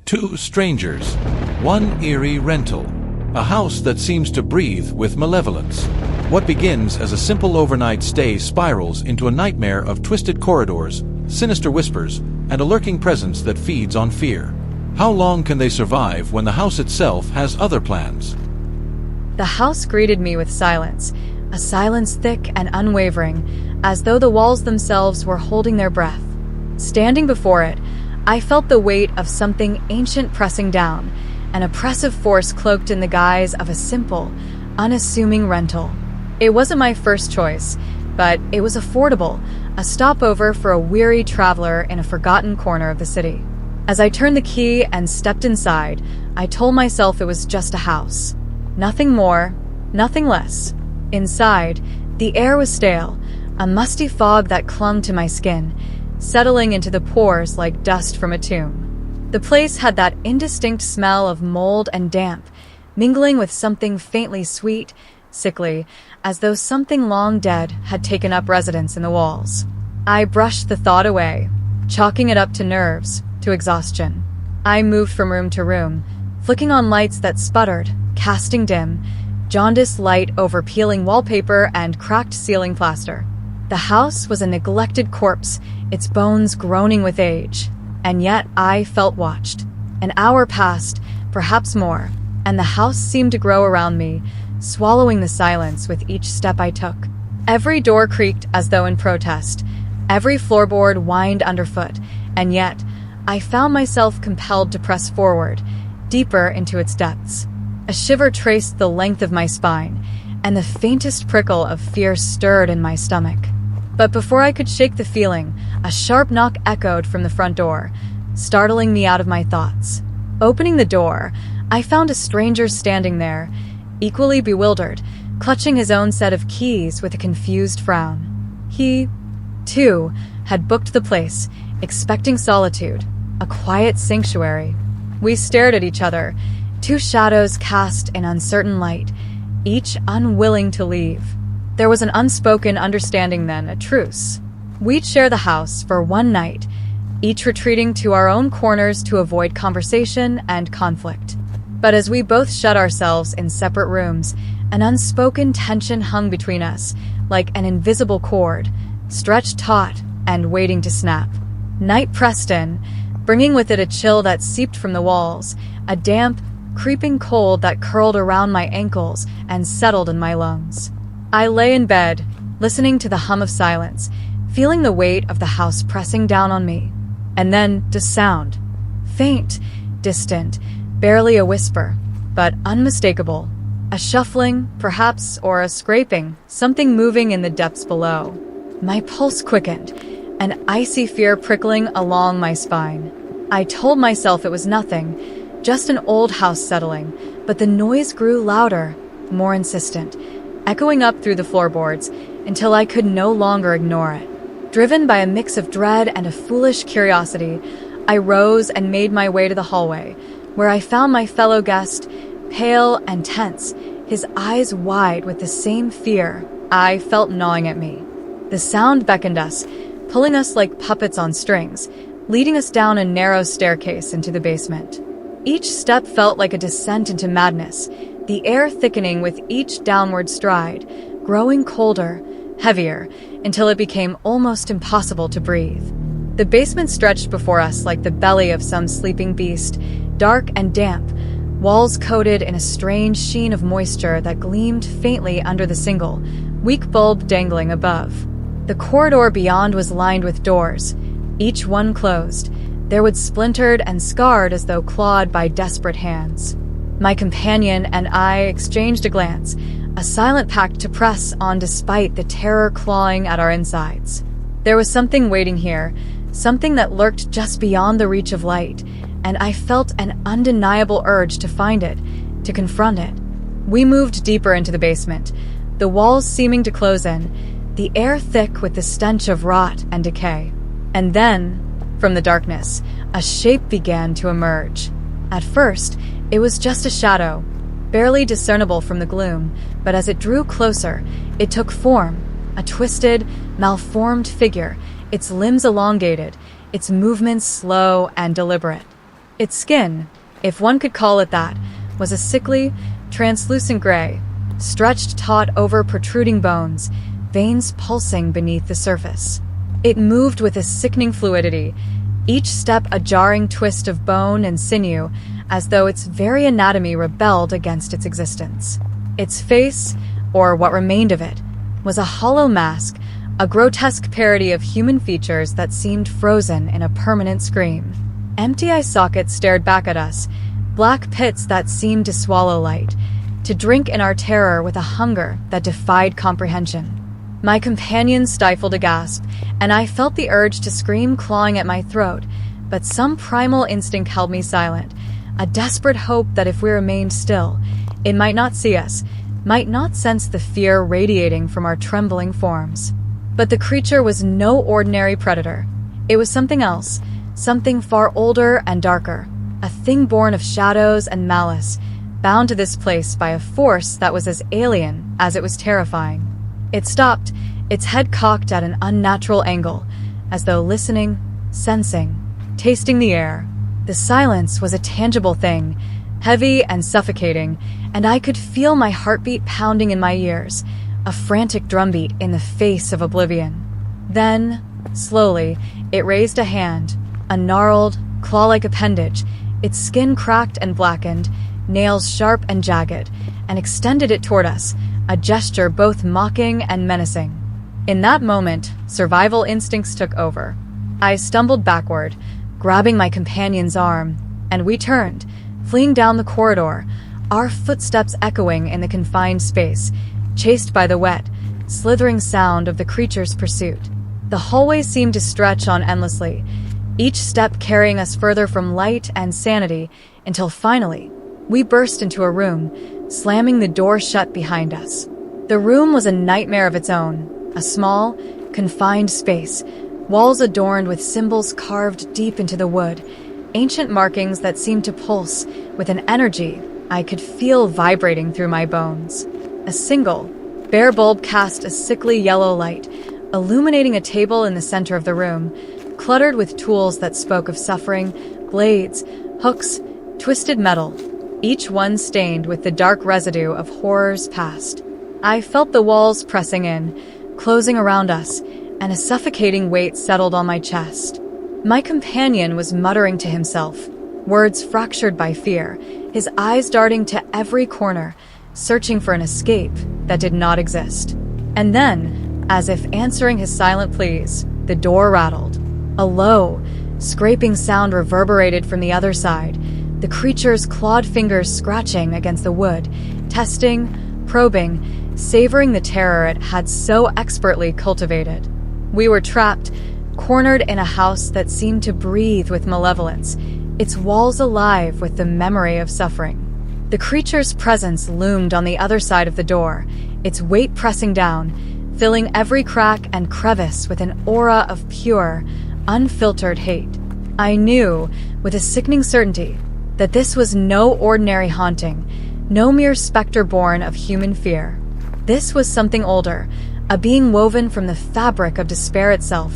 Two strangers, one eerie rental, a house that seems to breathe with malevolence. What begins as a simple overnight stay spirals into a nightmare of twisted corridors, sinister whispers, and a lurking presence that feeds on fear. How long can they survive when the house itself has other plans? The house greeted me with silence, a silence thick and unwavering, as though the walls themselves were holding their breath. Standing before it, I felt the weight of something ancient pressing down, an oppressive force cloaked in the guise of a simple, unassuming rental. It wasn't my first choice, but it was affordable, a stopover for a weary traveler in a forgotten corner of the city. As I turned the key and stepped inside, I told myself it was just a house. Nothing more, nothing less. Inside, the air was stale, a musty fog that clung to my skin, settling into the pores like dust from a tomb. The place had that indistinct smell of mold and damp, mingling with something faintly sweet, sickly, as though something long dead had taken up residence in the walls. I brushed the thought away, chalking it up to nerves, to exhaustion. I moved from room to room, flicking on lights that sputtered, casting dim, jaundiced light over peeling wallpaper and cracked ceiling plaster. The house was a neglected corpse, its bones groaning with age. And yet I felt watched. An hour passed, perhaps more, and the house seemed to grow around me, swallowing the silence with each step I took. Every door creaked as though in protest. Every floorboard whined underfoot, and yet I found myself compelled to press forward, deeper into its depths. A shiver traced the length of my spine, and the faintest prickle of fear stirred in my stomach. But before I could shake the feeling, a sharp knock echoed from the front door, startling me out of my thoughts. Opening the door, I found a stranger standing there, equally bewildered, clutching his own set of keys with a confused frown. He, too, had booked the place, expecting solitude, a quiet sanctuary. We stared at each other, two shadows cast in uncertain light, each unwilling to leave. There was an unspoken understanding then, a truce. We'd share the house for one night, each retreating to our own corners to avoid conversation and conflict. But as we both shut ourselves in separate rooms, an unspoken tension hung between us, like an invisible cord, stretched taut and waiting to snap. Night pressed in, bringing with it a chill that seeped from the walls, a damp, creeping cold that curled around my ankles and settled in my lungs. I lay in bed, listening to the hum of silence, feeling the weight of the house pressing down on me. And then the sound. Faint, distant, barely a whisper, but unmistakable. A shuffling, perhaps, or a scraping, something moving in the depths below. My pulse quickened, an icy fear prickling along my spine. I told myself it was nothing, just an old house settling, but the noise grew louder, more insistent, echoing up through the floorboards until I could no longer ignore it. Driven by a mix of dread and a foolish curiosity, I rose and made my way to the hallway, where I found my fellow guest, pale and tense, his eyes wide with the same fear I felt gnawing at me. The sound beckoned us, pulling us like puppets on strings, leading us down a narrow staircase into the basement. Each step felt like a descent into madness, the air thickening with each downward stride, growing colder, heavier, until it became almost impossible to breathe. The basement stretched before us like the belly of some sleeping beast, dark and damp, walls coated in a strange sheen of moisture that gleamed faintly under the single, weak bulb dangling above. The corridor beyond was lined with doors, each one closed, their wood splintered and scarred as though clawed by desperate hands. My companion and I exchanged a glance, a silent pact to press on despite the terror clawing at our insides. There was something waiting here, something that lurked just beyond the reach of light, and I felt an undeniable urge to find it, to confront it. We moved deeper into the basement, the walls seeming to close in, the air thick with the stench of rot and decay. And then, from the darkness, a shape began to emerge. At first, it was just a shadow, barely discernible from the gloom, but as it drew closer, it took form, a twisted, malformed figure, its limbs elongated, its movements slow and deliberate. Its skin, if one could call it that, was a sickly, translucent gray, stretched taut over protruding bones, veins pulsing beneath the surface. It moved with a sickening fluidity, each step a jarring twist of bone and sinew, as though its very anatomy rebelled against its existence. Its face, or what remained of it, was a hollow mask, a grotesque parody of human features that seemed frozen in a permanent scream. Empty eye sockets stared back at us, black pits that seemed to swallow light, to drink in our terror with a hunger that defied comprehension. My companion stifled a gasp, and I felt the urge to scream clawing at my throat, but some primal instinct held me silent, a desperate hope that if we remained still, it might not see us, might not sense the fear radiating from our trembling forms. But the creature was no ordinary predator. It was something else, something far older and darker, a thing born of shadows and malice, bound to this place by a force that was as alien as it was terrifying. It stopped, its head cocked at an unnatural angle, as though listening, sensing, tasting the air. The silence was a tangible thing, heavy and suffocating, and I could feel my heartbeat pounding in my ears, a frantic drumbeat in the face of oblivion. Then, slowly, it raised a hand, a gnarled, claw-like appendage, its skin cracked and blackened, nails sharp and jagged, and extended it toward us, a gesture both mocking and menacing. In that moment, survival instincts took over. I stumbled backward, grabbing my companion's arm, and we turned, fleeing down the corridor, our footsteps echoing in the confined space, chased by the wet, slithering sound of the creature's pursuit. The hallway seemed to stretch on endlessly, each step carrying us further from light and sanity, until finally, we burst into a room, slamming the door shut behind us. The room was a nightmare of its own, a small, confined space, walls adorned with symbols carved deep into the wood, ancient markings that seemed to pulse with an energy I could feel vibrating through my bones. A single, bare bulb cast a sickly yellow light, illuminating a table in the center of the room, cluttered with tools that spoke of suffering, blades, hooks, twisted metal, each one stained with the dark residue of horrors past. I felt the walls pressing in, closing around us, and a suffocating weight settled on my chest. My companion was muttering to himself, words fractured by fear, his eyes darting to every corner, searching for an escape that did not exist. And then, as if answering his silent pleas, the door rattled. A low, scraping sound reverberated from the other side, the creature's clawed fingers scratching against the wood, testing, probing, savoring the terror it had so expertly cultivated. We were trapped, cornered in a house that seemed to breathe with malevolence, its walls alive with the memory of suffering. The creature's presence loomed on the other side of the door, its weight pressing down, filling every crack and crevice with an aura of pure, unfiltered hate. I knew, with a sickening certainty, that this was no ordinary haunting, no mere specter born of human fear. This was something older, a being woven from the fabric of despair itself,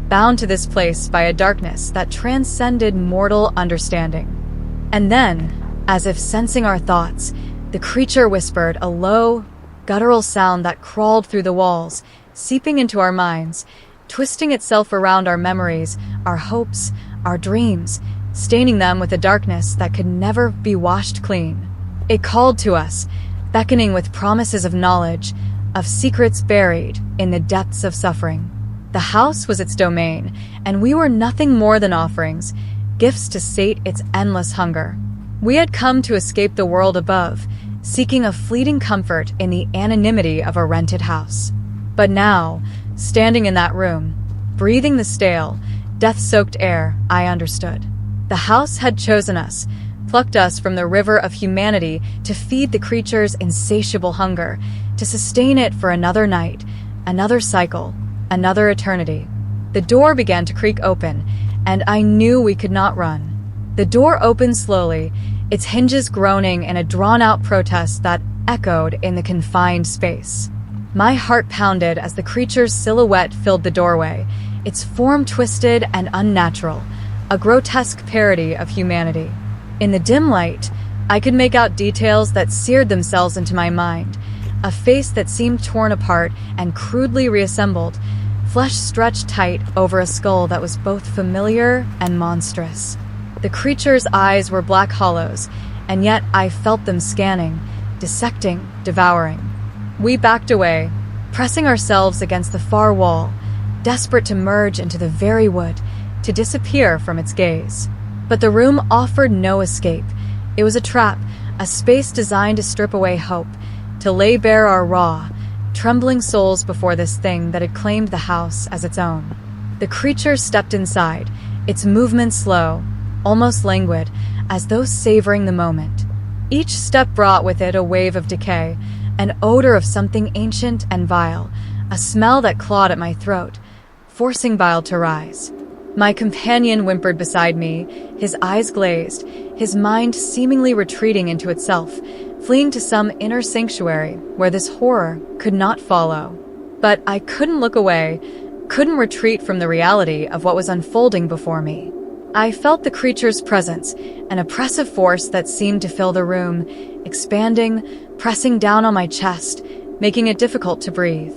bound to this place by a darkness that transcended mortal understanding. And then, as if sensing our thoughts, the creature whispered a low, guttural sound that crawled through the walls, seeping into our minds, twisting itself around our memories, our hopes, our dreams, staining them with a darkness that could never be washed clean. It called to us, beckoning with promises of knowledge, of secrets buried in the depths of suffering. The house was its domain, and we were nothing more than offerings, gifts to sate its endless hunger. We had come to escape the world above, seeking a fleeting comfort in the anonymity of a rented house. But now, standing in that room, breathing the stale, death-soaked air, I understood. The house had chosen us, plucked us from the river of humanity to feed the creature's insatiable hunger, to sustain it for another night, another cycle, another eternity. The door began to creak open, and I knew we could not run. The door opened slowly, its hinges groaning in a drawn-out protest that echoed in the confined space. My heart pounded as the creature's silhouette filled the doorway, its form twisted and unnatural, a grotesque parody of humanity. In the dim light, I could make out details that seared themselves into my mind. A face that seemed torn apart and crudely reassembled, flesh stretched tight over a skull that was both familiar and monstrous. The creature's eyes were black hollows, and yet I felt them scanning, dissecting, devouring. We backed away, pressing ourselves against the far wall, desperate to merge into the very wood, to disappear from its gaze. But the room offered no escape. It was a trap, a space designed to strip away hope, to lay bare our raw, trembling souls before this thing that had claimed the house as its own. The creature stepped inside, its movements slow, almost languid, as though savoring the moment. Each step brought with it a wave of decay, an odor of something ancient and vile, a smell that clawed at my throat, forcing bile to rise. My companion whimpered beside me, his eyes glazed, his mind seemingly retreating into itself, fleeing to some inner sanctuary where this horror could not follow. But I couldn't look away, couldn't retreat from the reality of what was unfolding before me. I felt the creature's presence, an oppressive force that seemed to fill the room, expanding, pressing down on my chest, making it difficult to breathe.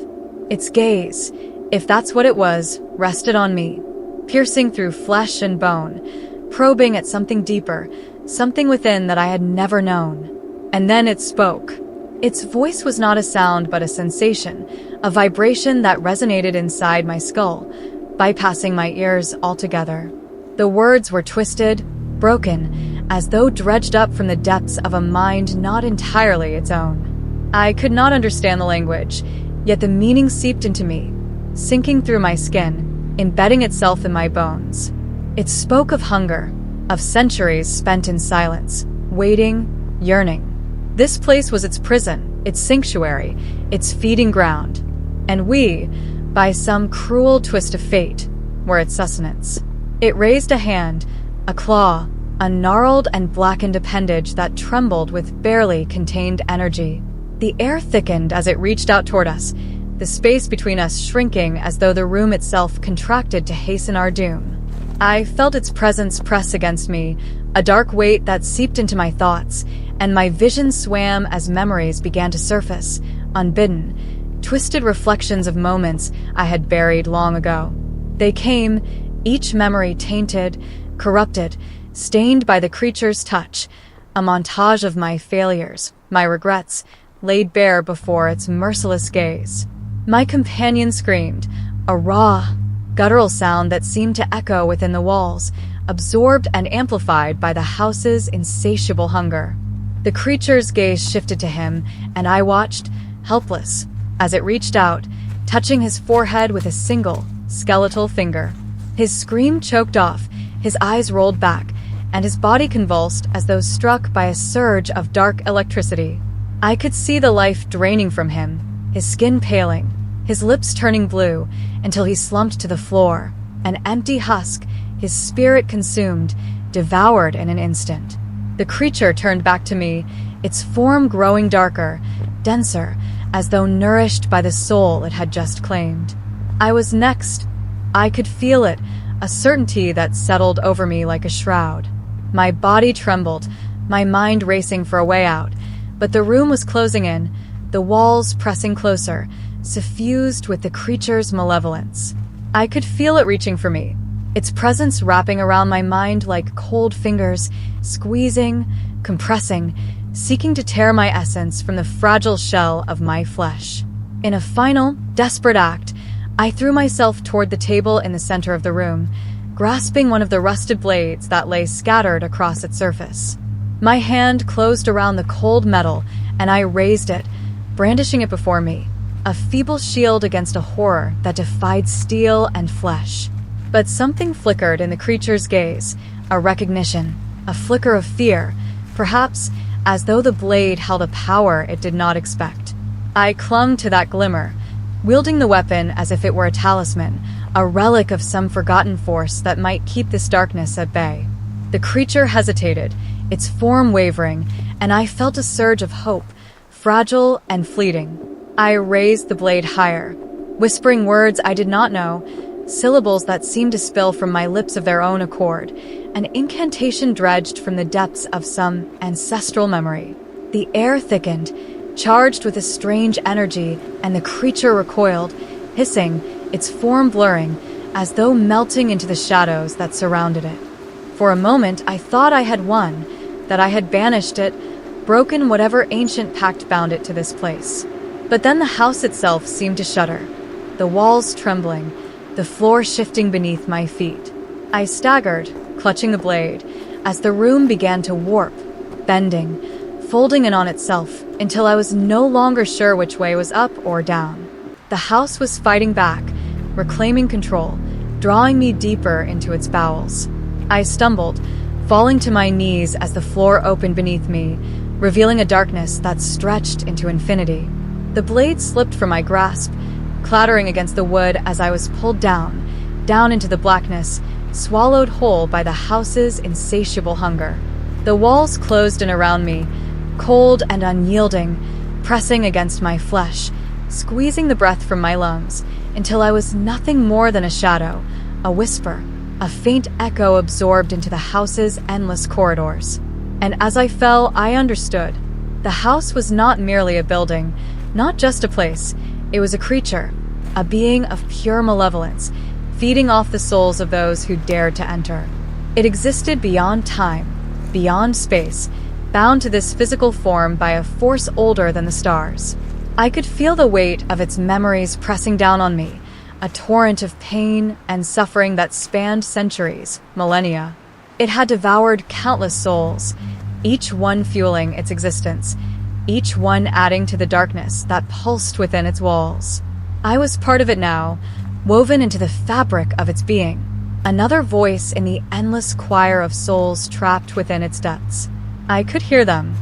Its gaze, if that's what it was, rested on me, piercing through flesh and bone, probing at something deeper, something within that I had never known. And then it spoke. Its voice was not a sound but a sensation, a vibration that resonated inside my skull, bypassing my ears altogether. The words were twisted, broken, as though dredged up from the depths of a mind not entirely its own. I could not understand the language, yet the meaning seeped into me, sinking through my skin, embedding itself in my bones. It spoke of hunger, of centuries spent in silence, waiting, yearning. This place was its prison, its sanctuary, its feeding ground. And we, by some cruel twist of fate, were its sustenance. It raised a hand, a claw, a gnarled and blackened appendage that trembled with barely contained energy. The air thickened as it reached out toward us, the space between us shrinking as though the room itself contracted to hasten our doom. I felt its presence press against me, a dark weight that seeped into my thoughts, and my vision swam as memories began to surface, unbidden, twisted reflections of moments I had buried long ago. They came, each memory tainted, corrupted, stained by the creature's touch, a montage of my failures, my regrets, laid bare before its merciless gaze. My companion screamed, a raw, guttural sound that seemed to echo within the walls, absorbed and amplified by the house's insatiable hunger. The creature's gaze shifted to him, and I watched, helpless, as it reached out, touching his forehead with a single, skeletal finger. His scream choked off, his eyes rolled back, and his body convulsed as though struck by a surge of dark electricity. I could see the life draining from him, his skin paling, his lips turning blue, until he slumped to the floor, an empty husk, his spirit consumed, devoured in an instant. The creature turned back to me, its form growing darker, denser, as though nourished by the soul it had just claimed. I was next. I could feel it, a certainty that settled over me like a shroud. My body trembled, my mind racing for a way out, but the room was closing in, the walls pressing closer, suffused with the creature's malevolence. I could feel it reaching for me, its presence wrapping around my mind like cold fingers, squeezing, compressing, seeking to tear my essence from the fragile shell of my flesh. In a final, desperate act, I threw myself toward the table in the center of the room, grasping one of the rusted blades that lay scattered across its surface. My hand closed around the cold metal, and I raised it, brandishing it before me, a feeble shield against a horror that defied steel and flesh. But something flickered in the creature's gaze, a recognition, a flicker of fear, perhaps as though the blade held a power it did not expect. I clung to that glimmer, wielding the weapon as if it were a talisman, a relic of some forgotten force that might keep this darkness at bay. The creature hesitated, its form wavering, and I felt a surge of hope, fragile and fleeting. I raised the blade higher, whispering words I did not know, syllables that seemed to spill from my lips of their own accord, an incantation dredged from the depths of some ancestral memory. The air thickened, charged with a strange energy, and the creature recoiled, hissing, its form blurring, as though melting into the shadows that surrounded it. For a moment, I thought I had won, that I had banished it, broken whatever ancient pact bound it to this place. But then the house itself seemed to shudder, the walls trembling, the floor shifting beneath my feet. I staggered, clutching the blade, as the room began to warp, bending, folding in on itself, until I was no longer sure which way was up or down. The house was fighting back, reclaiming control, drawing me deeper into its bowels. I stumbled, falling to my knees as the floor opened beneath me, revealing a darkness that stretched into infinity. The blade slipped from my grasp, clattering against the wood as I was pulled down into the blackness, swallowed whole by the house's insatiable hunger. The walls closed in around me, cold and unyielding, pressing against my flesh, squeezing the breath from my lungs, until I was nothing more than a shadow, a whisper, a faint echo absorbed into the house's endless corridors. And as I fell, I understood. The house was not merely a building, not just a place. It was a creature, a being of pure malevolence, feeding off the souls of those who dared to enter. It existed beyond time, beyond space, bound to this physical form by a force older than the stars. I could feel the weight of its memories pressing down on me, a torrent of pain and suffering that spanned centuries, millennia. It had devoured countless souls, each one fueling its existence, each one adding to the darkness that pulsed within its walls. I was part of it now, woven into the fabric of its being, another voice in the endless choir of souls trapped within its depths. I could hear them,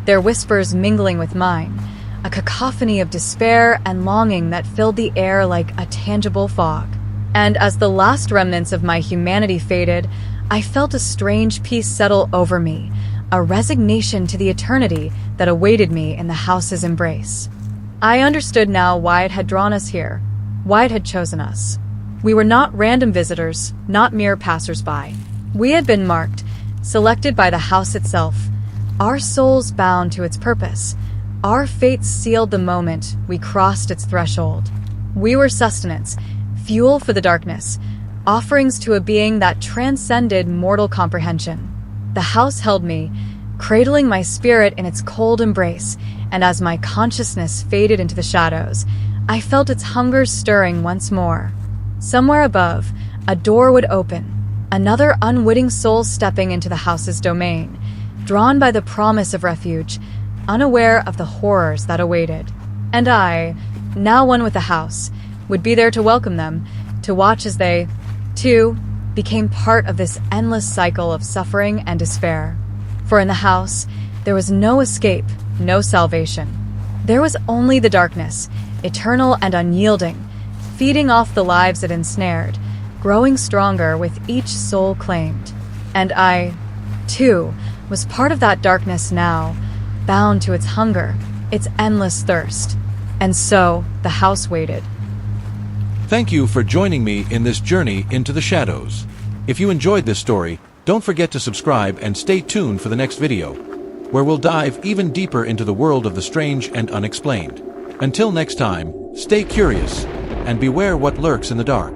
their whispers mingling with mine, a cacophony of despair and longing that filled the air like a tangible fog. And as the last remnants of my humanity faded, I felt a strange peace settle over me, a resignation to the eternity that awaited me in the house's embrace. I understood now why it had drawn us here, why it had chosen us. We were not random visitors, not mere passers-by. We had been marked, selected by the house itself, our souls bound to its purpose. Our fates sealed the moment we crossed its threshold. We were sustenance, fuel for the darkness, offerings to a being that transcended mortal comprehension. The house held me, cradling my spirit in its cold embrace, and as my consciousness faded into the shadows, I felt its hunger stirring once more. Somewhere above, a door would open, another unwitting soul stepping into the house's domain, drawn by the promise of refuge, unaware of the horrors that awaited. And I, now one with the house, would be there to welcome them, to watch as they, too, became part of this endless cycle of suffering and despair. For in the house, there was no escape, no salvation. There was only the darkness, eternal and unyielding, feeding off the lives it ensnared, growing stronger with each soul claimed. And I, too, was part of that darkness now, bound to its hunger, its endless thirst. And so, the house waited. Thank you for joining me in this journey into the shadows. If you enjoyed this story, don't forget to subscribe and stay tuned for the next video, where we'll dive even deeper into the world of the strange and unexplained. Until next time, stay curious, and beware what lurks in the dark.